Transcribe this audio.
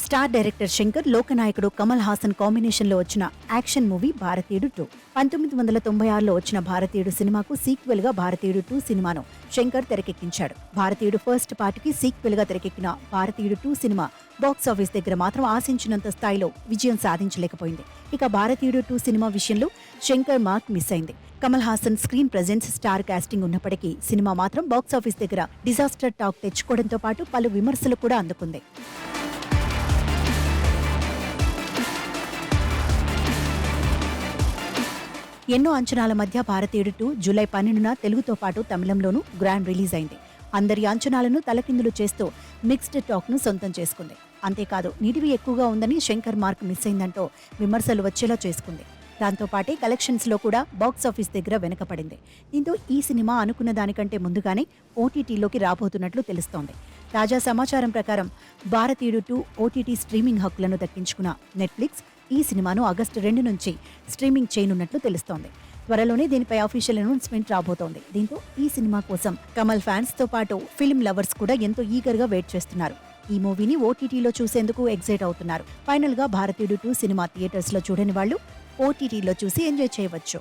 Star director Shankar, లోకనాయకుడు Kamal Haasan కాంబినేషన్లో వచ్చిన action movie భారతీయుడు 2. 1996లో వచ్చిన భారతీయుడు సినిమాకు సీక్వెల్ గా భారతీయుడు 2 సినిమాను శంకర్ తెరకెక్కించాడు. భారతీయుడు ఫస్ట్ పార్ట్కి సీక్వెల్ గా తెరకెక్కిన భారతీయుడు 2 సినిమా బాక్సాఫీస్ దగ్గర మాత్రం ఆశించినంత స్థాయిలో విజయం సాధించలేకపోయింది. ఇక భారతీయుడు 2 సినిమా విషయంలో శంకర్ మార్క్ మిస్ అయింది. Kamal Haasan screen presence, star casting ఉన్నప్పటికీ సినిమా మాత్రం బాక్సాఫీస్ దగ్గర డిజాస్టర్ టాక్ తెచ్చుకోవడంతో పాటు పలు విమర్శలు కూడా అందుకుంది. ఎన్నో అంచనాల మధ్య భారతీయుడు 2 జూలై 12న తెలుగుతో పాటు తమిళంలోనూ గ్రాండ్ రిలీజ్ అయింది. అందరి అంచనాలను తలకిందులు చేస్తూ మిక్స్డ్ టాక్ ను సొంతం చేసుకుంది. అంతేకాదు, నిడివి ఎక్కువగా ఉందని శంకర్ మార్క్ మిస్ అయిందంటూ విమర్శలు వచ్చేలా చేసుకుంది. దాంతోపాటే కలెక్షన్స్ లో కూడా బాక్సాఫీస్ దగ్గర వెనకపడింది. దీంతో ఈ సినిమా అనుకున్న దానికంటే ముందుగానే ఓటీటీలోకి రాబోతున్నట్లు తెలుస్తోంది. తాజా సమాచారం ప్రకారం భారతీయుడు 2 ఓటీటీ స్ట్రీమింగ్ హక్కులను దక్కించుకున్న నెట్ఫ్లిక్స్ ఈ సినిమాను ఆగస్టు 2 నుంచి స్ట్రీమింగ్ చేయనున్నట్లు తెలుస్తోంది. త్వరలోనే దీనిపై అఫీషియల్ అనౌన్స్మెంట్ రాబోతోంది. దీంతో ఈ సినిమా కోసం కమల్ ఫ్యాన్స్ తో పాటు ఫిల్మ్ లవర్స్ కూడా ఎంతో ఈగర్ గా వెయిట్ చేస్తున్నారు. ఈ మూవీని ఓటీటీలో చూసేందుకు ఎగ్జైట్ అవుతున్నారు. ఫైనల్ గా భారతీయుడు 2 సినిమా థియేటర్స్ లో చూడని వాళ్ళు ఓటీటీలో చూసి ఎంజాయ్ చేయవచ్చు.